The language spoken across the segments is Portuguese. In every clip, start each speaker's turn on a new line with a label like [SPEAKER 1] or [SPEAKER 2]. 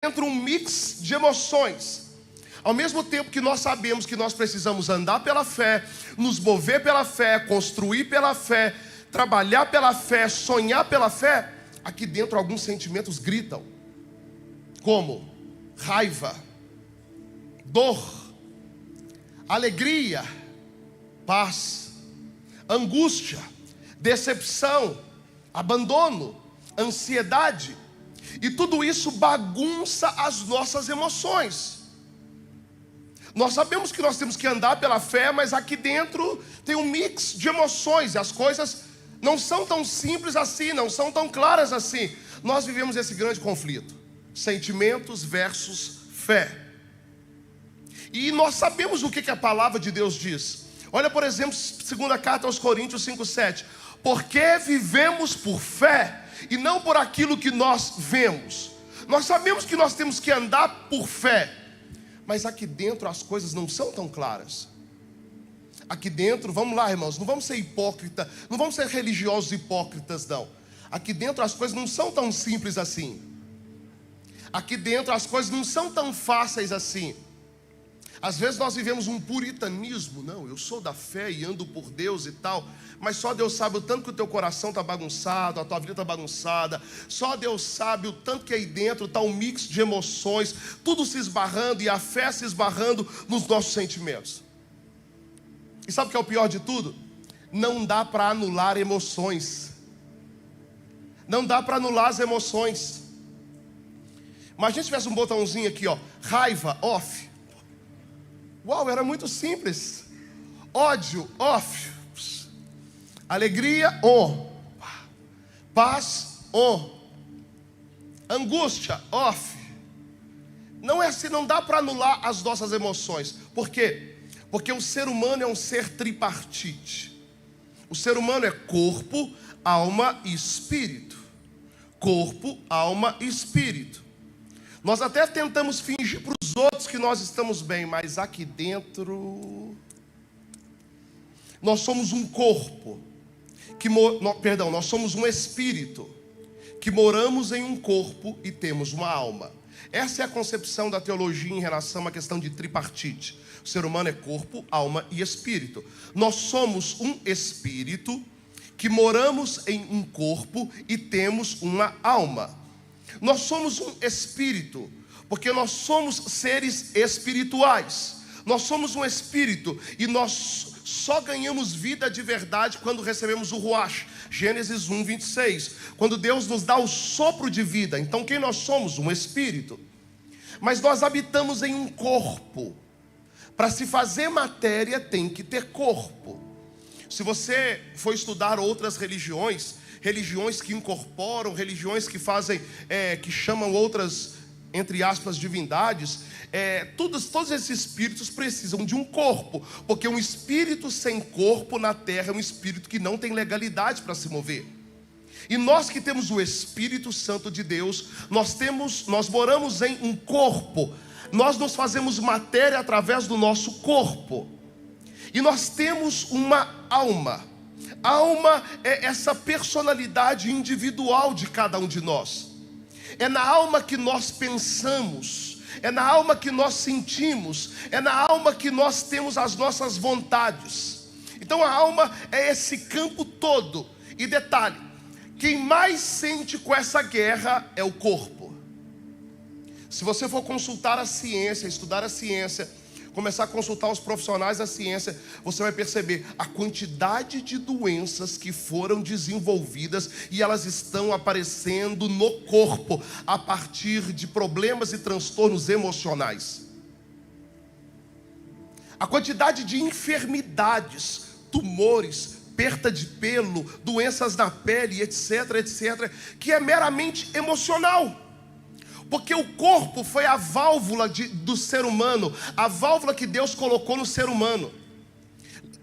[SPEAKER 1] entra um mix de emoções. Ao mesmo tempo que nós sabemos que nós precisamos andar pela fé, nos mover pela fé, construir pela fé, trabalhar pela fé, sonhar pela fé, aqui dentro alguns sentimentos gritam, como raiva, dor, alegria, paz, angústia, decepção, abandono, ansiedade. E tudo isso bagunça as nossas emoções. Nós sabemos que nós temos que andar pela fé, mas aqui dentro tem um mix de emoções. E as coisas não são tão simples assim, não são tão claras assim. Nós vivemos esse grande conflito: sentimentos versus fé. E nós sabemos o que a palavra de Deus diz. Olha, por exemplo, segunda carta aos Coríntios 5:7. Porque vivemos por fé e não por aquilo que nós vemos. Nós sabemos que nós temos que andar por fé, mas aqui dentro as coisas não são tão claras. Aqui dentro, vamos lá, irmãos, não vamos ser hipócritas, não vamos ser religiosos hipócritas, não. Aqui dentro as coisas não são tão simples assim. Aqui dentro as coisas não são tão fáceis assim. Às vezes nós vivemos um puritanismo. Não, eu sou da fé e ando por Deus e tal, mas só Deus sabe o tanto que o teu coração está bagunçado, a tua vida está bagunçada. Só Deus sabe o tanto que aí dentro está um mix de emoções, tudo se esbarrando e a fé se esbarrando nos nossos sentimentos. E sabe o que é o pior de tudo? Não dá para anular emoções. Não dá para anular as emoções. Imagina se tivesse um botãozinho aqui, ó, raiva, off. Uau, era muito simples. Ódio, off. Alegria, on. Paz, on. Angústia, off. Não é assim, não dá para anular as nossas emoções. Por quê? Porque o ser humano é um ser tripartite. O ser humano é corpo, alma e espírito. Corpo, alma e espírito. Nós até tentamos fingir para os outros que nós estamos bem, mas aqui dentro nós somos um corpo nós somos um espírito que moramos em um corpo e temos uma alma. Essa é a concepção da teologia em relação à questão de tripartite. O ser humano é corpo, alma e espírito. Nós somos um espírito que moramos em um corpo e temos uma alma. Nós somos um espírito, porque nós somos seres espirituais. Nós somos um espírito e nós só ganhamos vida de verdade quando recebemos o Ruach. Gênesis 1:26. Quando Deus nos dá o sopro de vida. Então quem nós somos? Um espírito. Mas nós habitamos em um corpo. Para se fazer matéria tem que ter corpo. Se você for estudar outras religiões que incorporam, religiões que fazem, que chamam outras, entre aspas, divindades, todos esses espíritos precisam de um corpo, porque um espírito sem corpo na terra é um espírito que não tem legalidade para se mover. E nós que temos o Espírito Santo de Deus, nós moramos em um corpo, nós nos fazemos matéria através do nosso corpo, e nós temos uma alma. A alma é essa personalidade individual de cada um de nós. É na alma que nós pensamos, é na alma que nós sentimos, é na alma que nós temos as nossas vontades. Então a alma é esse campo todo. E detalhe, quem mais sente com essa guerra é o corpo. Se você for consultar a ciência, estudar a ciência, começar a consultar os profissionais da ciência, você vai perceber a quantidade de doenças que foram desenvolvidas e elas estão aparecendo no corpo a partir de problemas e transtornos emocionais. A quantidade de enfermidades, tumores, perda de pelo, doenças na pele, etc, etc, que é meramente emocional. Porque o corpo foi a válvula do ser humano, a válvula que Deus colocou no ser humano.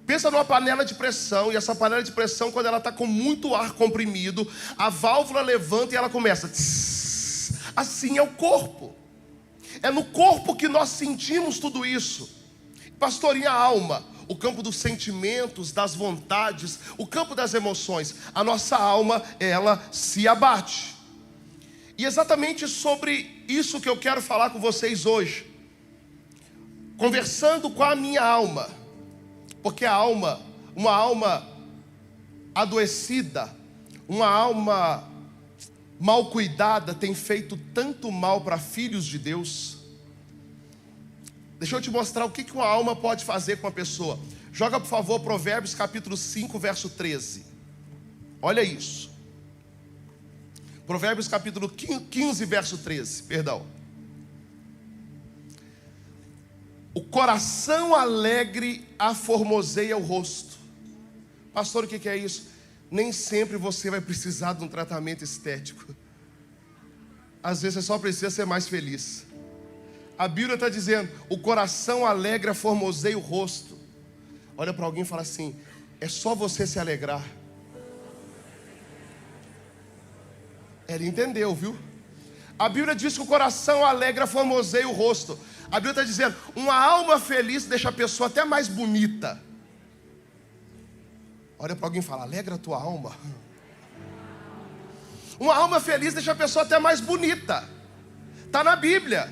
[SPEAKER 1] Pensa numa panela de pressão, e essa panela de pressão, quando ela está com muito ar comprimido, a válvula levanta e ela começa. Tss, assim é o corpo. É no corpo que nós sentimos tudo isso. Pastorinha, a alma, o campo dos sentimentos, das vontades, o campo das emoções. A nossa alma, ela se abate. E exatamente sobre isso que eu quero falar com vocês hoje. Conversando com a minha alma. Porque a alma, uma alma adoecida, uma alma mal cuidada, tem feito tanto mal para filhos de Deus. Deixa eu te mostrar o que uma alma pode fazer com a pessoa. Joga, por favor, Provérbios capítulo 5, verso 13. Olha isso. Provérbios capítulo 15, verso 13, perdão. O coração alegre aformoseia o rosto. Pastor, o que é isso? Nem sempre você vai precisar de um tratamento estético. Às vezes você só precisa ser mais feliz. A Bíblia está dizendo, o coração alegre aformoseia o rosto. Olha para alguém e fala assim, é só você se alegrar. Ele entendeu, viu? A Bíblia diz que o coração alegre aformoseia o rosto. A Bíblia está dizendo, uma alma feliz deixa a pessoa até mais bonita. Olha para alguém e fala, alegra a tua alma. Uma alma feliz deixa a pessoa até mais bonita. Está na Bíblia.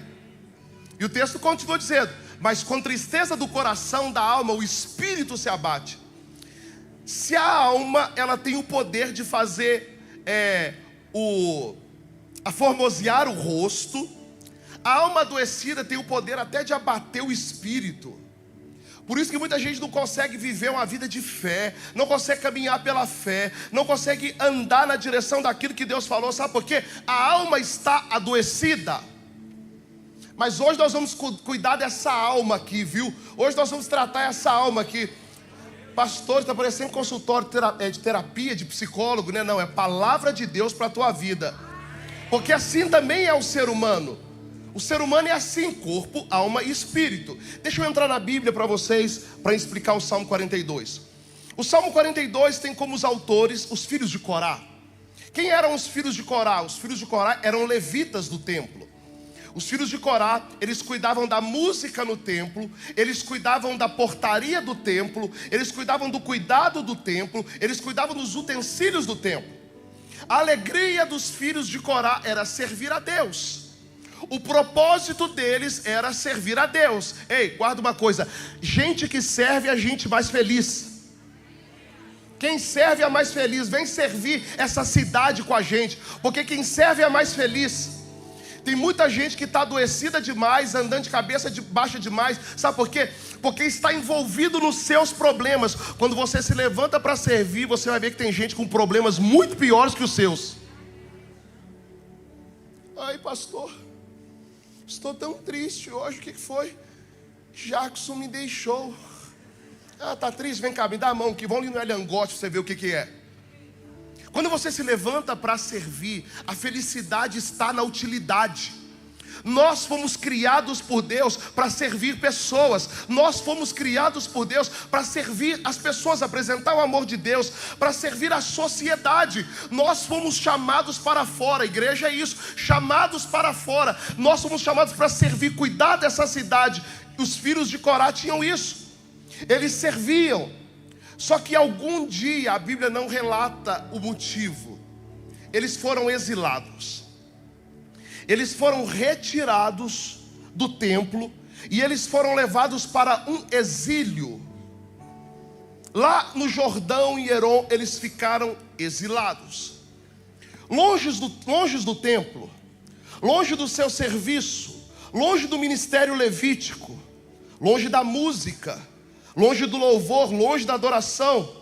[SPEAKER 1] E o texto continua dizendo, mas com tristeza do coração, da alma, o espírito se abate. Se a alma, ela tem o poder de fazer aformosear o rosto, a alma adoecida tem o poder até de abater o espírito. Por isso que muita gente não consegue viver uma vida de fé, não consegue caminhar pela fé, não consegue andar na direção daquilo que Deus falou. Sabe por quê? A alma está adoecida. Mas hoje nós vamos cuidar dessa alma aqui, viu? Hoje nós vamos tratar essa alma aqui. Pastor, está parecendo consultório de terapia, de psicólogo, né? Não, é palavra de Deus para a tua vida. Porque assim também é o ser humano. O ser humano é assim, corpo, alma e espírito. Deixa eu entrar na Bíblia para vocês, para explicar o Salmo 42. O Salmo 42 tem como os autores os filhos de Corá. Quem eram os filhos de Corá? Os filhos de Corá eram levitas do templo. Os filhos de Corá, eles cuidavam da música no templo, eles cuidavam da portaria do templo, eles cuidavam do cuidado do templo, eles cuidavam dos utensílios do templo. A alegria dos filhos de Corá era servir a Deus. O propósito deles era servir a Deus. Ei, guarda uma coisa, gente que serve é gente mais feliz. Quem serve é mais feliz. Vem servir essa cidade com a gente, porque quem serve é mais feliz. Tem muita gente que está adoecida demais, andando de cabeça baixa demais. Sabe por quê? Porque está envolvido nos seus problemas. Quando você se levanta para servir, você vai ver que tem gente com problemas muito piores que os seus. Ai, pastor, estou tão triste hoje. O que foi? Jackson me deixou. Ah, tá triste? Vem cá, me dá a mão que vão ali no Elhangote para você ver o que é. Quando você se levanta para servir, a felicidade está na utilidade. Nós fomos criados por Deus para servir pessoas. Nós fomos criados por Deus para servir as pessoas, apresentar o amor de Deus, para servir a sociedade. Nós fomos chamados para fora, a igreja é isso, chamados para fora. Nós fomos chamados para servir, cuidar dessa cidade. Os filhos de Corá tinham isso. Eles serviam. Só que algum dia, a Bíblia não relata o motivo, eles foram exilados. Eles foram retirados do templo e eles foram levados para um exílio. Lá no Jordão e Herom, eles ficaram exilados. Longe do templo, longe do seu serviço, longe do ministério levítico, longe da música, longe do louvor, longe da adoração,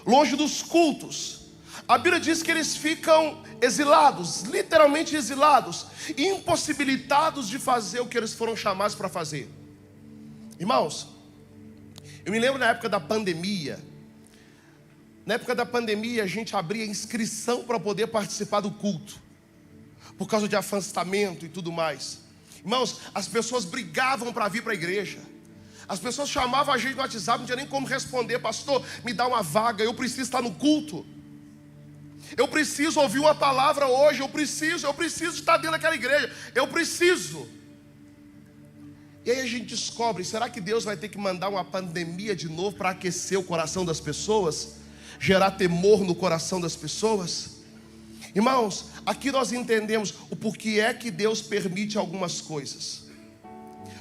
[SPEAKER 1] longe dos cultos. A Bíblia diz que eles ficam exilados, literalmente exilados, impossibilitados de fazer o que eles foram chamados para fazer. Irmãos, eu me lembro na época da pandemia. Na época da pandemia a gente abria inscrição para poder participar do culto, por causa de afastamento e tudo mais. Irmãos, as pessoas brigavam para vir para a igreja. As pessoas chamavam a gente no WhatsApp, não tinha nem como responder. Pastor, me dá uma vaga, eu preciso estar no culto. Eu preciso ouvir uma palavra hoje, eu preciso estar dentro daquela igreja. Eu preciso. E aí a gente descobre, será que Deus vai ter que mandar uma pandemia de novo para aquecer o coração das pessoas? Gerar temor no coração das pessoas? Irmãos, aqui nós entendemos o porquê é que Deus permite algumas coisas.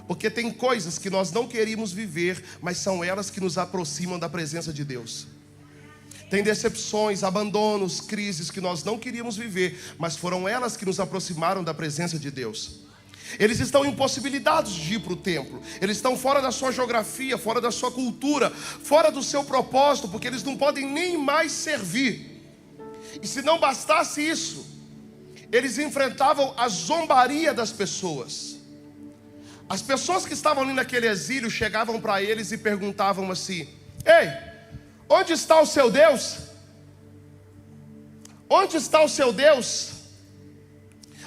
[SPEAKER 1] Porque tem coisas que nós não queríamos viver, mas são elas que nos aproximam da presença de Deus. Tem decepções, abandonos, crises que nós não queríamos viver, mas foram elas que nos aproximaram da presença de Deus. Eles estão impossibilitados de ir para o templo. Eles estão fora da sua geografia, fora da sua cultura, fora do seu propósito, porque eles não podem nem mais servir. E se não bastasse isso, eles enfrentavam a zombaria das pessoas. As pessoas que estavam ali naquele exílio chegavam para eles e perguntavam assim: ei, onde está o seu Deus? Onde está o seu Deus?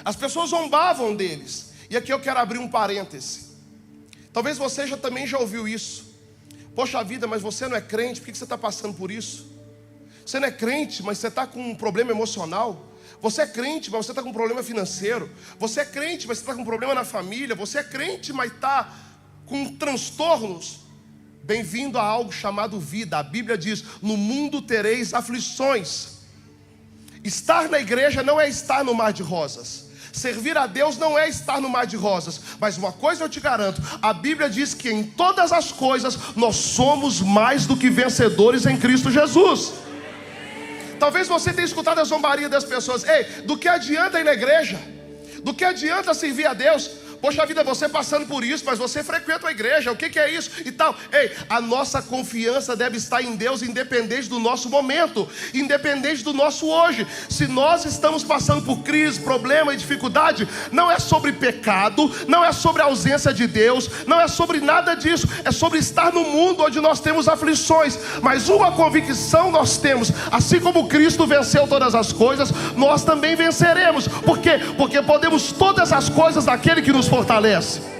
[SPEAKER 1] As pessoas zombavam deles. E aqui eu quero abrir um parêntese. Talvez você também já ouviu isso. Poxa vida, mas você não é crente, por que você está passando por isso? Você não é crente, mas você está com um problema emocional. Você é crente, mas você está com um problema financeiro. Você é crente, mas você está com um problema na família. Você é crente, mas está com transtornos. Bem-vindo a algo chamado vida. A Bíblia diz: no mundo tereis aflições. Estar na igreja não é estar no mar de rosas. Servir a Deus não é estar no mar de rosas. Mas uma coisa eu te garanto: a Bíblia diz que em todas as coisas nós somos mais do que vencedores em Cristo Jesus. Talvez você tenha escutado a zombaria das pessoas: ei, do que adianta ir na igreja? Do que adianta servir a Deus? Poxa vida, você passando por isso, mas você frequenta a igreja, o que é isso e tal? Ei, a nossa confiança deve estar em Deus, independente do nosso momento, independente do nosso hoje. Se nós estamos passando por crise, problema e dificuldade, não é sobre pecado, não é sobre a ausência de Deus, não é sobre nada disso. É sobre estar no mundo onde nós temos aflições. Mas uma convicção nós temos: assim como Cristo venceu todas as coisas, nós também venceremos. Por quê? Porque podemos todas as coisas daquele que nos fortalece.